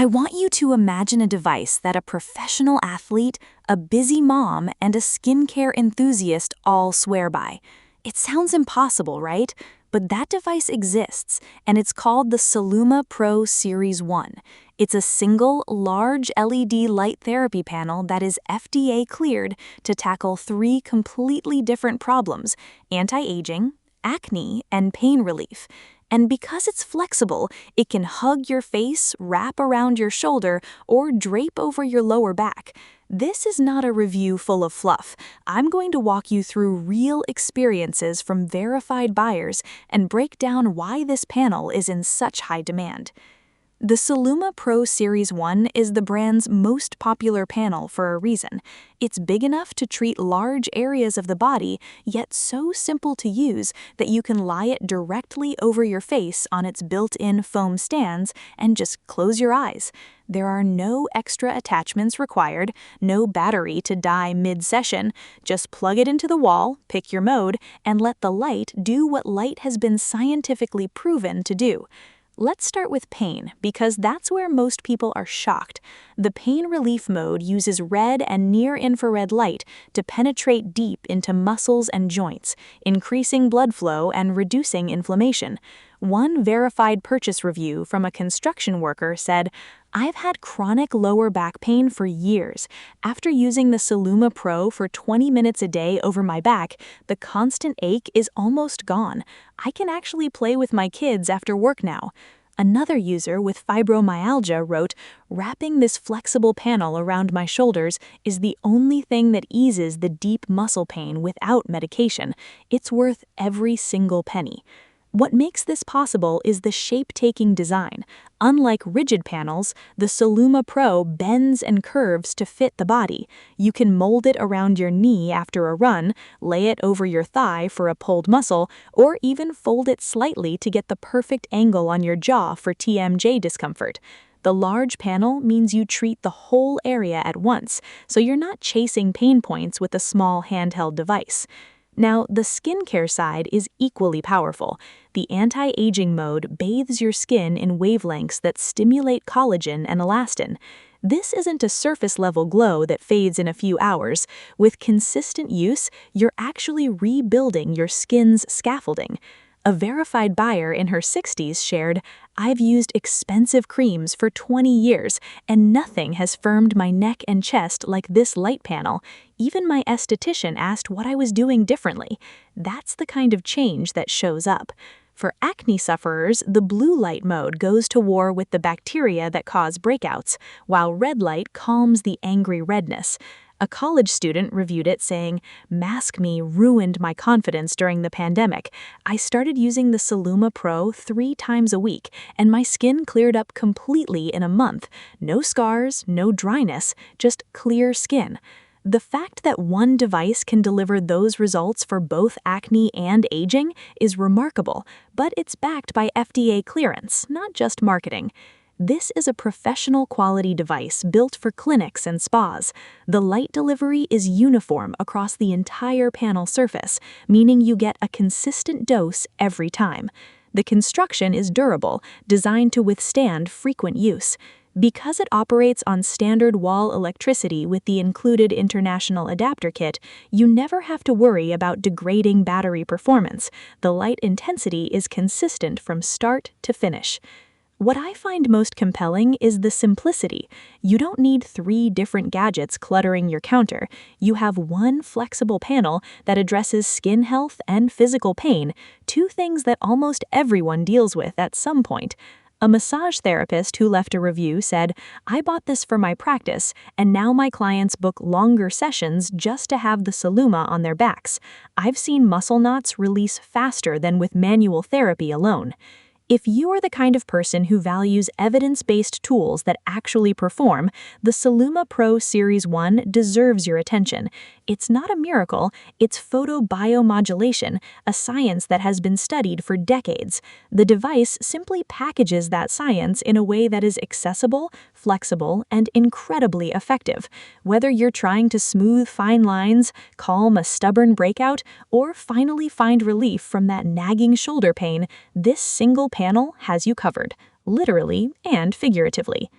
I want you to imagine a device that a professional athlete, a busy mom, and a skincare enthusiast all swear by. It sounds impossible, right? But that device exists, and it's called the Celluma PRO Series 1. It's a single, large LED light therapy panel that is FDA cleared to tackle three completely different problems: anti-aging, acne, and pain relief. And because it's flexible, it can hug your face, wrap around your shoulder, or drape over your lower back. This is not a review full of fluff. I'm going to walk you through real experiences from verified buyers and break down why this panel is in such high demand. The Celluma PRO Series 1 is the brand's most popular panel for a reason. It's big enough to treat large areas of the body, yet so simple to use that you can lie it directly over your face on its built-in foam stands and just close your eyes. There are no extra attachments required, no battery to die mid-session. Just plug it into the wall, pick your mode, and let the light do what light has been scientifically proven to do. Let's start with pain, because that's where most people are shocked. The pain relief mode uses red and near-infrared light to penetrate deep into muscles and joints, increasing blood flow and reducing inflammation. One verified purchase review from a construction worker said, "I've had chronic lower back pain for years. After using the Celluma PRO for 20 minutes a day over my back, the constant ache is almost gone. I can actually play with my kids after work now." Another user with fibromyalgia wrote, "Wrapping this flexible panel around my shoulders is the only thing that eases the deep muscle pain without medication. It's worth every single penny." What makes this possible is the shape-taking design. Unlike rigid panels, the Celluma PRO bends and curves to fit the body. You can mold it around your knee after a run, lay it over your thigh for a pulled muscle, or even fold it slightly to get the perfect angle on your jaw for TMJ discomfort. The large panel means you treat the whole area at once, so you're not chasing pain points with a small handheld device. Now, the skincare side is equally powerful. The anti-aging mode bathes your skin in wavelengths that stimulate collagen and elastin. This isn't a surface-level glow that fades in a few hours. With consistent use, you're actually rebuilding your skin's scaffolding. A verified buyer in her 60s shared, "I've used expensive creams for 20 years, and nothing has firmed my neck and chest like this light panel. Even my esthetician asked what I was doing differently." That's the kind of change that shows up. For acne sufferers, the blue light mode goes to war with the bacteria that cause breakouts, while red light calms the angry redness. A college student reviewed it saying, "Mask Me ruined my confidence during the pandemic. I started using the Celluma PRO 3 times a week, and my skin cleared up completely in a month. No scars, no dryness, just clear skin." The fact that one device can deliver those results for both acne and aging is remarkable, but it's backed by FDA clearance, not just marketing. This is a professional quality device built for clinics and spas. The light delivery is uniform across the entire panel surface, meaning you get a consistent dose every time. The construction is durable, designed to withstand frequent use. Because it operates on standard wall electricity with the included international adapter kit, you never have to worry about degrading battery performance. The light intensity is consistent from start to finish. What I find most compelling is the simplicity. You don't need 3 different gadgets cluttering your counter. You have one flexible panel that addresses skin health and physical pain, 2 things that almost everyone deals with at some point. A massage therapist who left a review said, "I bought this for my practice, and now my clients book longer sessions just to have the Celluma on their backs. I've seen muscle knots release faster than with manual therapy alone." If you are the kind of person who values evidence-based tools that actually perform, the Celluma PRO Series 1 deserves your attention. It's not a miracle, it's photobiomodulation, a science that has been studied for decades. The device simply packages that science in a way that is accessible, flexible, and incredibly effective. Whether you're trying to smooth fine lines, calm a stubborn breakout, or finally find relief from that nagging shoulder pain, this single panel has you covered, literally and figuratively.